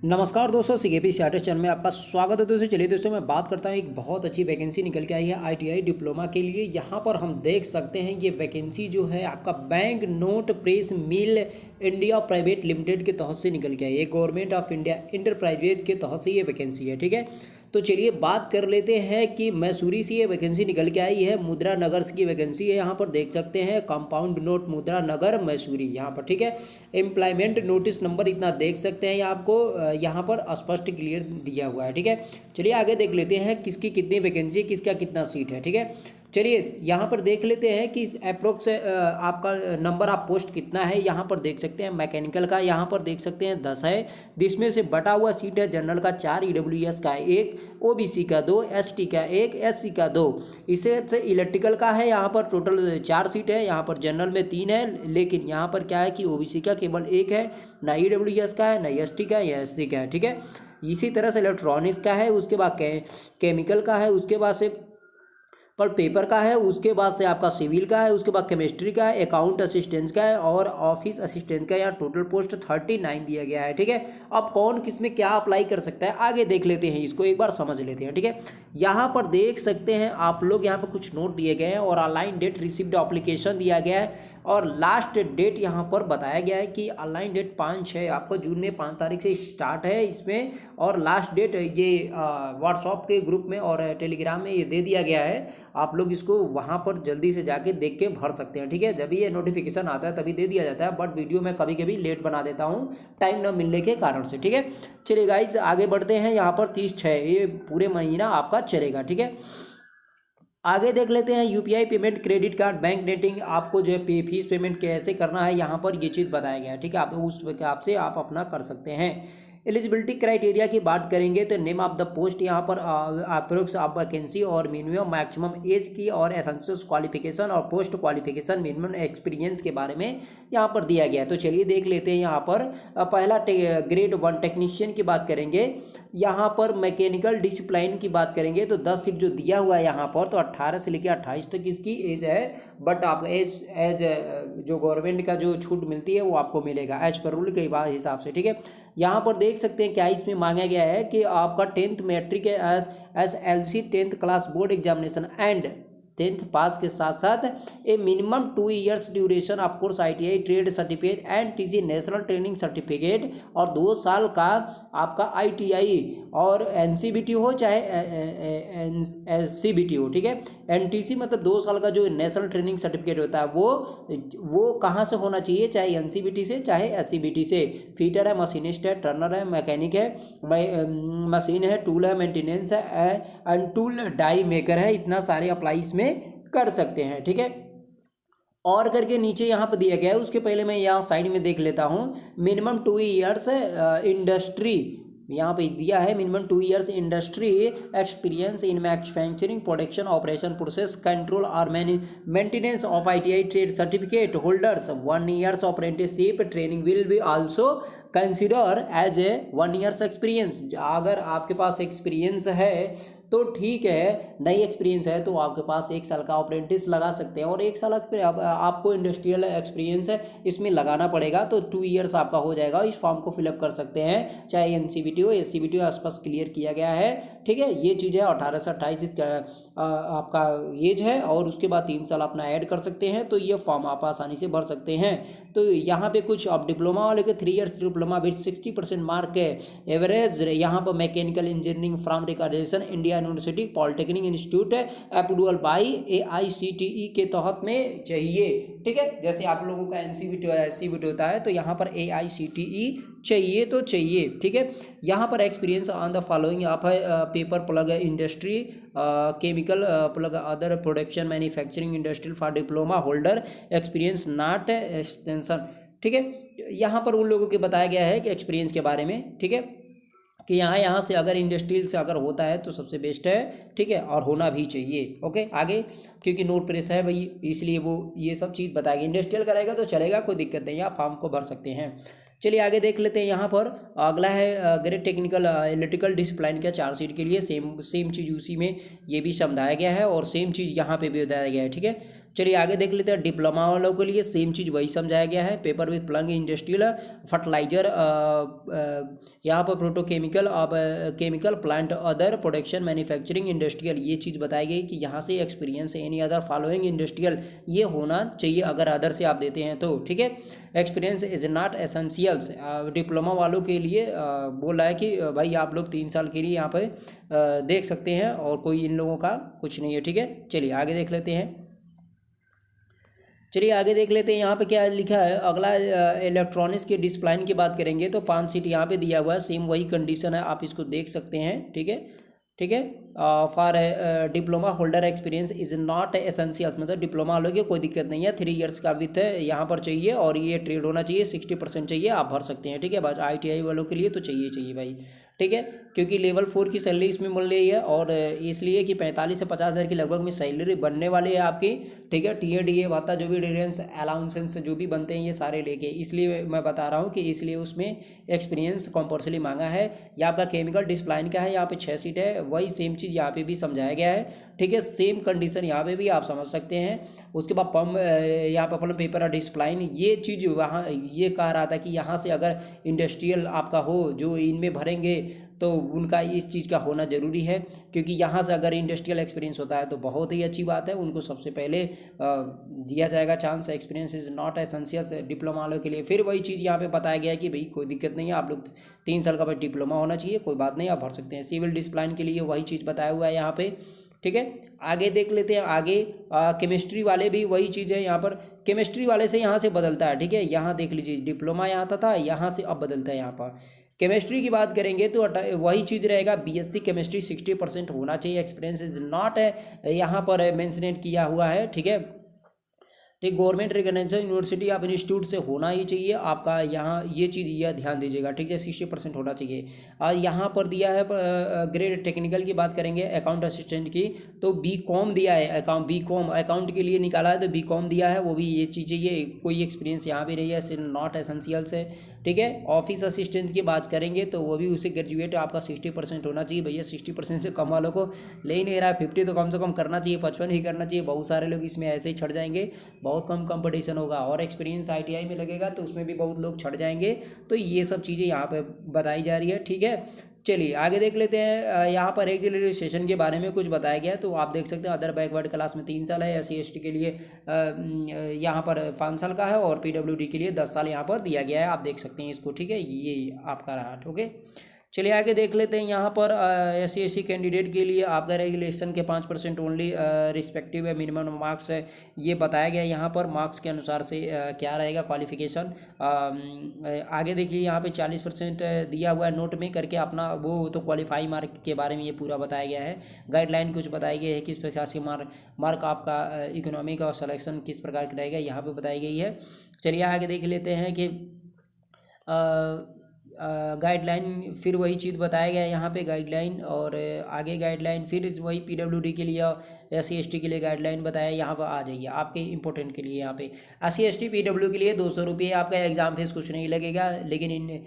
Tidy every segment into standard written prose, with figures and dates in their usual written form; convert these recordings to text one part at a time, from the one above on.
नमस्कार दोस्तों, CKP starters channel में आपका स्वागत है। दोस्तों चलिए दोस्तों मैं बात करता हूँ, एक बहुत अच्छी वैकेंसी निकल के आई है आईटीआई डिप्लोमा के लिए। यहाँ पर हम देख सकते हैं ये वैकेंसी जो है आपका बैंक नोट प्रेस मिल इंडिया प्राइवेट लिमिटेड के तहत से निकल के आई है। गवर्नमेंट ऑफ इंडिया इंटरप्राइजेज के तहत से ये वैकेंसी है, ठीक है। तो चलिए बात कर लेते हैं कि मैसूरी से ये वैकेंसी निकल के आई है। मुद्रा नगर की वैकेंसी है, यहाँ पर देख सकते हैं कंपाउंड नोट मुद्रा नगर मैसूरी यहाँ पर, ठीक है। एम्प्लॉयमेंट नोटिस नंबर इतना देख सकते हैं, आपको यहाँ पर स्पष्ट क्लियर दिया हुआ है, ठीक है। चलिए आगे देख लेते हैं किसकी कितनी वैकेंसी है, किसका कितना सीट है, ठीक है। चलिए यहाँ पर देख लेते हैं कि अप्रोक्स आपका नंबर ऑफ पोस्ट कितना है। यहाँ पर देख सकते हैं मैकेनिकल का यहाँ पर देख सकते हैं 10 है, जिसमें से बटा हुआ सीट है जनरल का 4, ईडब्ल्यूएस का 1, ओबीसी का 2, एसटी का 1, एससी का 2। इसे से इलेक्ट्रिकल का है, यहाँ पर टोटल 4 सीट है। यहाँ पर जनरल में 3 है, लेकिन यहाँ पर क्या है कि ओबीसी का केवल 1 है, ना ईडब्ल्यूएस का है, ना एसटी का है या एससी का है, ठीक है। इसी तरह से इलेक्ट्रॉनिक्स का है, उसके बाद केमिकल का है, उसके बाद से पर पेपर का है, उसके बाद से आपका सिविल का है, उसके बाद केमिस्ट्री का है, अकाउंट असिस्टेंस का है और ऑफिस असिस्टेंट का। यहाँ टोटल पोस्ट 39 दिया गया है, ठीक है। अब कौन किस में क्या अप्लाई कर सकता है आगे देख लेते हैं, इसको एक बार समझ लेते हैं, ठीक है। यहाँ पर देख सकते हैं आप लोग, यहाँ पर कुछ नोट दिए गए हैं और ऑनलाइन डेट रिसिप्ड एप्लीकेशन दिया गया है और लास्ट डेट यहाँ पर बताया गया है कि ऑनलाइन डेट 5 है, आपको जून में 5 तारीख से स्टार्ट है इसमें, और लास्ट डेट ये व्हाट्सएप के ग्रुप में और टेलीग्राम में ये दे दिया गया है। आप लोग इसको वहाँ पर जल्दी से जाके देख के भर सकते हैं, ठीक है। जब ये नोटिफिकेशन आता है तभी दे दिया जाता है, बट वीडियो मैं कभी कभी लेट बना देता हूँ टाइम न मिलने के कारण से, ठीक है। चलिए गाइज आगे बढ़ते हैं। यहाँ पर 30/6 ये पूरे महीना आपका चलेगा, ठीक है। आगे देख लेते हैं UPI payment, credit card, bank netting, आपको जो है फीस पेमेंट कैसे करना है यहाँ पर ये चीज़ बताया गया है, ठीक है। आप उस हिसाब से आप अपना कर सकते हैं। एलिजिबिलिटी क्राइटेरिया की बात करेंगे तो नेम ऑफ द पोस्ट यहाँ पर अप्रोक्स ऑफ वैकेंसी और मिनिमम मैक्सिमम एज की और एसेंशियल क्वालिफिकेशन और पोस्ट क्वालिफिकेशन मिनिमम एक्सपीरियंस के बारे में यहाँ पर दिया गया है। तो चलिए देख लेते हैं। यहाँ पर पहला ग्रेड 1 टेक्नीशियन की बात करेंगे। यहाँ पर मैकेनिकल डिसिप्लिन की बात करेंगे तो 10 सीट जो दिया हुआ है यहाँ पर, तो 18 से लेकर 28 तक इसकी एज है, बट आप एज जो गवर्नमेंट का जो छूट मिलती है वो आपको मिलेगा एज पर रूल के हिसाब से, ठीक है। यहाँ पर देख सकते हैं क्या इसमें मांगा गया है कि आपका 10th matric SSLC 10th class board examination and 10th pass के साथ साथ a minimum 2 years duration of course ITI trade certificate and TC national training certificate, और 2 साल का आपका आईटीआई और एनसीबीटी हो चाहे एससीबीटी हो, ठीक है। एनटीसी मतलब 2 साल का जो नेशनल ट्रेनिंग सर्टिफिकेट होता है वो कहाँ से होना चाहिए, चाहे एनसीबीटी से चाहे एससीबीटी से। फीटर है, मशीनिस्ट है, टर्नर है, मैकेनिक है, मशीन है, टूल है, मेंटेनेंस है, अनटूल डाई मेकर है, इतना सारे अप्लाई इसमें कर सकते हैं, ठीक है। और करके नीचे यहाँ पर दिया गया है, उसके पहले मैं यहाँ साइड में देख लेता हूँ। मिनिमम 2 ईयर्स इंडस्ट्री यहाँ पे दिया है, minimum 2 years industry experience in manufacturing production operation process control और maintenance of ITI trade certificate holders 1 years apprenticeship training will be also consider as a 1 years experience. अगर आपके पास एक्सपीरियंस है तो ठीक है, नई एक्सपीरियंस है तो आपके पास 1 साल का अप्रेंटिस लगा सकते हैं, और 1 साल आपको इंडस्ट्रियल एक्सपीरियंस है इसमें लगाना पड़ेगा, तो 2 ईयर्स आपका हो जाएगा। इस फॉर्म को फिलअप कर सकते हैं, चाहे एनसीबीटी हो एससीबीटी हो, आसपास क्लियर किया गया है, ठीक है। ये चीज़ है 18 से 28 आपका एज है, और उसके बाद 3 साल अपना ऐड कर सकते हैं, तो ये फॉर्म आप आसानी से भर सकते हैं। तो यहाँ पे कुछ अब डिप्लोमा वाले के 3 years diploma with 60% mark average, यहाँ पर mechanical engineering from recordation India university polytechnic institute approval by AICTE के तहत में चाहिए, ठीक है। जैसे आप लोगों का एनसीबीटी और एससीबीटी होता है, तो यहाँ पर एआईसीटीई चाहिए तो चाहिए, ठीक है। यहाँ पर एक्सपीरियंस ऑन द फॉलोइंग आप है paper plug industry, chemical plug other production manufacturing industry for diploma holder experience not extension, ठीक है। यहाँ पर उन लोगों के बताया गया है कि एक्सपीरियंस के बारे में, ठीक है, कि यहाँ से अगर इंडस्ट्रियल से अगर होता है तो सबसे बेस्ट है, ठीक है, और होना भी चाहिए। ओके आगे, क्योंकि नोट प्रेस है भाई इसलिए वो ये सब चीज़ बताएगी। इंडस्ट्रियल कराएगा तो चलेगा, कोई दिक्कत नहीं है, आप फॉर्म को भर सकते हैं। चलिए आगे देख लेते हैं। यहाँ पर अगला है ग्रेड टेक्निकल इलेक्ट्रिकल डिसिप्लिन का 4 सीट के लिए सेम चीज़ उसी में ये भी समझाया गया है, और सेम चीज़ यहाँ पे भी बताया गया है, ठीक है। चलिए आगे देख लेते हैं। डिप्लोमा वालों के लिए सेम चीज़ वही समझाया गया है। Paper with plug industrial fertilizer, यहाँ पर प्रोटोकेमिकल, अब chemical plant, other production manufacturing industrial, ये चीज़ बताई गई कि यहाँ से experience any other following industrial ये होना चाहिए अगर अदर से आप देते हैं तो, ठीक है। Experience is not essentials, diploma वालों के लिए बोल रहा है कि भाई आप लोग 3 साल के लिए यहाँ पे देख सकते हैं और कोई इन लोगों का कुछ नहीं है, ठीक है। चलिए आगे देख लेते हैं। चलिए आगे देख लेते हैं यहाँ पे क्या लिखा है। अगला इलेक्ट्रॉनिक्स के डिस्प्लाइन की बात करेंगे तो 5 सीट यहाँ पे दिया हुआ है, सेम वही कंडीशन है, आप इसको देख सकते हैं, ठीक है, ठीक है। For diploma holder experience is not essentials, मतलब डिप्लोमा वालों की कोई दिक्कत नहीं है, 3 इयर्स का विथ यहाँ पर चाहिए और ये ट्रेड होना चाहिए, 60% चाहिए, आप भर सकते हैं, ठीक है। बस ITI वालों के लिए तो चाहिए भाई, ठीक है, क्योंकि लेवल 4 की सैलरी इसमें मिल रही है और इसलिए कि 45 से 50 हज़ार की लगभग में सैलरी बनने वाली है आपकी, ठीक है। TADA भत्ता जो भी डिफरेंस अलाउंसेंस जो भी बनते हैं ये सारे लेके, इसलिए मैं बता रहा हूँ कि इसलिए उसमें एक्सपीरियंस कंपल्सरी मांगा है। ये आपका केमिकल डिस्प्लाइन का है, यहाँ पे 6 सीट है, वही सेम चीज़ यहाँ पे भी समझाया गया है, ठीक है। सेम कंडीशन यहाँ पे भी आप समझ सकते हैं। उसके बाद पम्प, यहाँ पर पम्प पेपर और डिस्प्लाइन, ये चीज़ वहाँ ये कह रहा था कि यहाँ से अगर इंडस्ट्रियल आपका हो जो इनमें भरेंगे तो उनका इस चीज़ का होना ज़रूरी है, क्योंकि यहाँ से अगर इंडस्ट्रियल एक्सपीरियंस होता है तो बहुत ही अच्छी बात है, उनको सबसे पहले दिया जाएगा chance. Experience is not essentials diploma वालों के लिए। फिर वही चीज़ यहाँ पे बताया गया है कि भाई कोई दिक्कत नहीं है, आप लोग 3 साल का भाई डिप्लोमा होना चाहिए, कोई बात नहीं, आप भर सकते हैं। सिविल डिस्प्लाइन के लिए वही चीज़ बताया हुआ है यहाँ पे, ठीक है। आगे देख लेते हैं। आगे केमिस्ट्री वाले भी वही चीज़ है, यहाँ पर केमिस्ट्री वाले से यहाँ से बदलता है, ठीक है। यहाँ देख लीजिए, डिप्लोमा यहाँ था, यहाँ से अब बदलता है। यहाँ पर केमिस्ट्री की बात करेंगे तो वही चीज़ रहेगा, BSc केमिस्ट्री 60% होना चाहिए, एक्सपीरियंस इज नॉट है यहाँ पर मेंशनेट किया हुआ है, ठीक है। ठीक, गवर्नमेंट रिकग्नाइज्ड यूनिवर्सिटी आप इंस्टीट्यूट से होना ही चाहिए आपका, यहाँ ये चीज़ यह ध्यान दीजिएगा, ठीक है, 60% होना चाहिए। और यहाँ पर दिया है ग्रेड टेक्निकल की बात करेंगे, अकाउंट असिस्टेंट की, तो BCom दिया है, BCom अकाउंट के लिए निकाला है तो BCom दिया है, वो भी ये चीज़ चाहिए, कोई एक्सपीरियंस यहाँ भी नहीं है, सिर्फ नॉट एसेंशियल्स है, ठीक है। ऑफिस असिस्टेंट की बात करेंगे तो वो भी उसे ग्रेजुएट आपका 60% होना चाहिए। भैया 60% से कम वालों को ले ही नहीं रहा है, 50 तो कम से कम करना चाहिए, 55 ही करना चाहिए। बहुत सारे लोग इसमें ऐसे ही छट जाएंगे, बहुत कम कंपटीशन होगा, और एक्सपीरियंस ITI में लगेगा तो उसमें भी बहुत लोग छट जाएंगे। तो ये सब चीज़ें यहाँ पे बताई जा रही है, ठीक है। चलिए आगे देख लेते हैं। यहाँ पर रेगुलराइजेशन के बारे में कुछ बताया गया है, तो आप देख सकते हैं अदर बैकवर्ड क्लास में 3 साल है, SC ST के लिए यहाँ पर 5 साल का है, और PWD के लिए 10 साल यहाँ पर दिया गया है, आप देख सकते हैं इसको, ठीक है। ये आपका रहा, ठीक है। चलिए आगे देख लेते हैं। यहाँ पर SC ST कैंडिडेट के लिए आपका रेगुलेशन के 5% ओनली रिस्पेक्टिव है, मिनिमम मार्क्स है, ये बताया गया है। यहाँ पर मार्क्स के अनुसार से क्या रहेगा क्वालिफिकेशन। आगे देखिए यहाँ पे 40% दिया हुआ है नोट में करके अपना, वो तो क्वालिफाई मार्क के बारे में ये पूरा बताया गया है। गाइडलाइन कुछ बताई गई है, किस प्रकार से मार्क आपका इकोनॉमिक और सिलेक्शन किस प्रकार का रहेगा, यहाँ पर बताई गई है। चलिए आगे देख लेते हैं कि गाइडलाइन, फिर वही चीज़ बताया गया है यहाँ पे गाइडलाइन, और आगे गाइडलाइन फिर वही PWD के लिए SC ST के लिए गाइडलाइन बताया। यहाँ पर आ जाइए आपके इंपॉर्टेंट के लिए, यहाँ पे SC ST PW के लिए 200 रुपये आपका एग्जाम फीस, कुछ नहीं लगेगा, लेकिन इन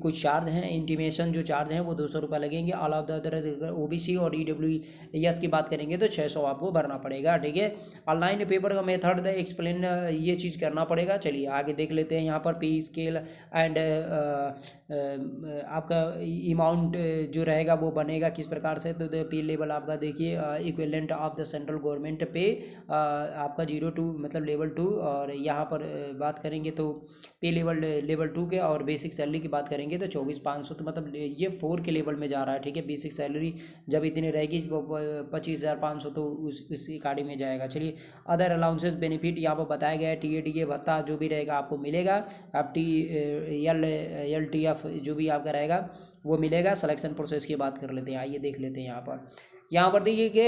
कुछ चार्ज हैं, इंटीमेशन जो चार्ज हैं वो 200 रुपये लगेंगे। All of the other OBC और EWS की बात करेंगे तो 600 आपको भरना पड़ेगा, ठीक है। ऑनलाइन पेपर का मेथड एक्सप्लेन ये चीज़ करना पड़ेगा। चलिए आगे देख लेते हैं। यहाँ पर पे स्केल एंड आपका अमाउंट जो रहेगा वो बनेगा किस प्रकार से, तो पे लेवल आपका देखिए equivalent of the central government पे आपका 0 to मतलब लेवल 2, और यहाँ पर बात करेंगे तो पे लेवल 2 के, और बेसिक सैलरी की बात करेंगे तो 24,500, तो मतलब ये 4 के लेवल में जा रहा है, ठीक है। बेसिक सैलरी जब इतनी रहेगी 25,500 तो उस अकार्डिंग में जाएगा। चलिए अदर अलाउंसेस बेनिफिट यहाँ पर बताया गया है, TADA भत्ता जो भी रहेगा आपको मिलेगा, आप LTF जो भी आपका रहेगा वो मिलेगा। सिलेक्शन प्रोसेस की बात कर लेते हैं, आइए देख लेते हैं। यहाँ पर देखिए कि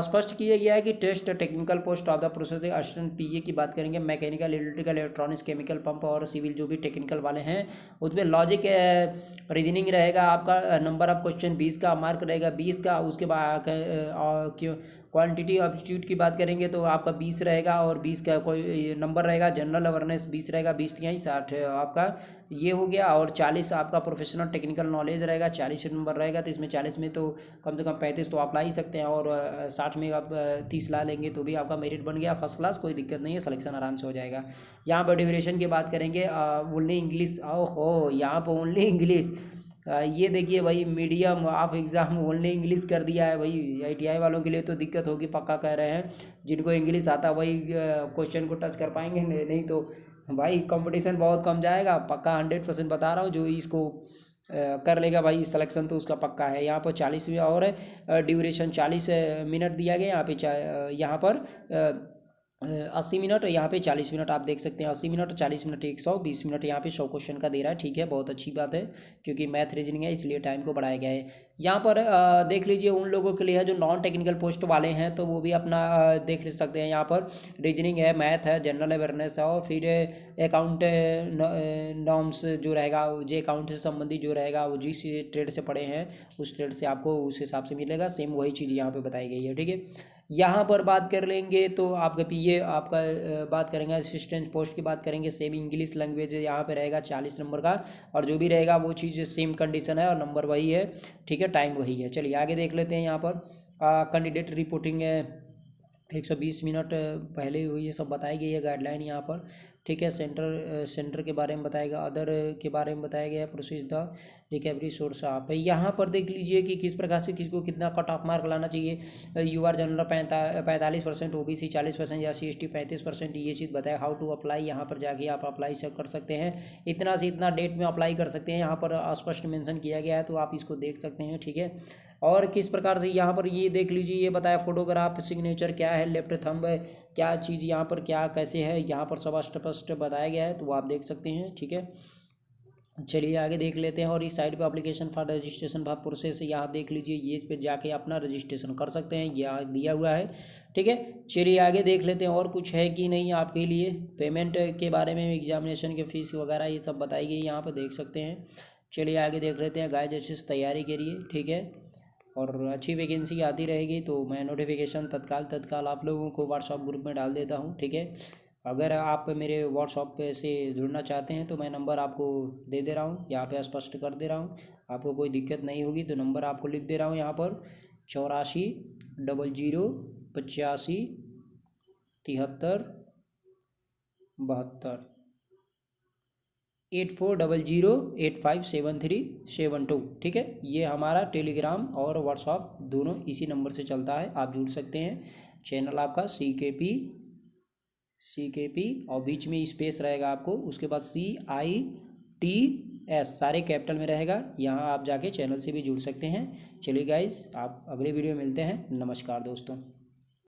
स्पष्ट किया गया है कि test technical post of the process assistant PA की बात करेंगे, mechanical, electrical, electronics, chemical, pump और सिविल जो भी टेक्निकल वाले हैं उसमें लॉजिक रीजनिंग रहेगा आपका। नंबर ऑफ क्वेश्चन 20 का, मार्क रहेगा 20 का। उसके बाद क्वांटिटी एप्टीट्यूड की बात करेंगे तो आपका 20 रहेगा, और 20 का कोई नंबर रहेगा। जनरल अवेयरनेस 20 रहेगा, 20 तिहाई 60 आपका ये हो गया। और 40 आपका प्रोफेशनल टेक्निकल नॉलेज रहेगा, 40 नंबर रहेगा। तो इसमें 40 में तो कम से कम 35 तो आप ला ही सकते हैं, और 60 में आप 30 ला लेंगे तो भी आपका मेरिट बन गया फर्स्ट क्लास, कोई दिक्कत नहीं है, सिलेक्शन आराम से हो जाएगा। यहाँ पर ड्यूरेशन की बात करेंगे, ओनली इंग्लिश, ओहो यहाँ पर ओनली इंग्लिश। ये देखिए भाई, medium of exam only English कर दिया है भाई। ITI वालों के लिए तो दिक्कत होगी, पक्का कह रहे हैं। जिनको इंग्लिश आता वही क्वेश्चन को टच कर पाएंगे, नहीं तो भाई कंपटीशन बहुत कम जाएगा, पक्का 100% बता रहा हूँ। जो इसको कर लेगा भाई सिलेक्शन तो उसका पक्का है। यहाँ पर 40 में और है ड्यूरेशन, 40 मिनट दिया गया। यहाँ पर 80 मिनट, यहाँ पे 40 मिनट आप देख सकते हैं। 80 मिनट 40 मिनट 120 मिनट यहाँ पे 100 क्वेश्चन का दे रहा है। ठीक है, बहुत अच्छी बात है, क्योंकि मैथ रीजनिंग है इसलिए टाइम को बढ़ाया गया है। यहाँ पर देख लीजिए उन लोगों के लिए है जो नॉन टेक्निकल पोस्ट वाले हैं, तो वो भी अपना देख सकते हैं। यहाँ पर रीजनिंग है, मैथ है, जनरल अवेयरनेस है, और फिर अकाउंट नॉर्म्स जो रहेगा, जो अकाउंट से संबंधित जो रहेगा, वो जिस ट्रेड से पढ़े हैं उस ट्रेड से आपको उस हिसाब से मिलेगा। सेम वही चीज़ यहाँ पे बताई गई है। ठीक है, यहाँ पर बात कर लेंगे तो आपका PA आपका बात करेंगे, असिस्टेंट पोस्ट की बात करेंगे। सेम इंग्लिश लैंग्वेज यहाँ पे रहेगा 40 नंबर का, और जो भी रहेगा वो चीज़ सेम कंडीशन है और नंबर वही है। ठीक है, टाइम वही है। चलिए आगे देख लेते हैं। यहाँ पर कैंडिडेट रिपोर्टिंग 120 मिनट पहले हुई, ये सब बताई गई है गाइडलाइन यहाँ पर। ठीक है, सेंटर के बारे में बताएगा, अदर के बारे में बताया गया है, प्रोसेस द रिकवरी सोर्स आप है। यहाँ पर देख लीजिए कि किस प्रकार से किसको कितना कट ऑफ मार्क लाना चाहिए। UR जनरल 45%, OBC 40% या CST 35%, ये चीज़ बताया। हाउ टू अप्लाई, यहाँ पर जाके आप अप्लाई सब कर सकते हैं। इतना से इतना डेट में अप्लाई कर सकते हैं, यहाँ पर स्पष्ट मेंशन किया गया है, तो आप इसको देख सकते हैं। ठीक है, और किस प्रकार से यहाँ पर ये देख लीजिए, ये बताया फोटोग्राफ, सिग्नेचर क्या है, लेफ्ट थंब है, क्या चीज़ यहाँ पर क्या कैसे है, यहाँ पर सब स्पष्ट बताया गया है, तो वो आप देख सकते हैं। ठीक है, चलिए आगे देख लेते हैं। और इस साइड पे application for registration for process, यहाँ देख लीजिए, ये इस पे जाके अपना रजिस्ट्रेशन कर सकते हैं, यहाँ दिया हुआ है। ठीक है, चलिए आगे देख लेते हैं और कुछ है कि नहीं आपके लिए। पेमेंट के बारे में, एग्जामिनेशन के फीस वगैरह ये सब बताई गई, यहाँ पर देख सकते हैं। चलिए आगे देख लेते हैं। गाइस अच्छे से तैयारी करिए, ठीक है, और अच्छी वैकेंसी आती रहेगी तो मैं नोटिफिकेशन तत्काल आप लोगों को व्हाट्सअप ग्रुप में डाल देता हूँ। ठीक है, अगर आप मेरे व्हाट्सअप पे से जुड़ना चाहते हैं तो मैं नंबर आपको दे दे रहा हूँ, यहाँ पे स्पष्ट कर दे रहा हूँ। आपको कोई दिक्कत नहीं होगी तो नंबर आपको लिख दे रहा हूँ यहाँ पर 8400857372 8400857372। ठीक है, ये हमारा टेलीग्राम और व्हाट्सअप दोनों इसी नंबर से चलता है, आप जुड़ सकते हैं। चैनल आपका CKP और बीच में स्पेस रहेगा आपको, उसके बाद CITS सारे कैपिटल में रहेगा। यहाँ आप जाके चैनल से भी जुड़ सकते हैं। चलिए गाइज, आप अगले वीडियो में मिलते हैं। नमस्कार दोस्तों।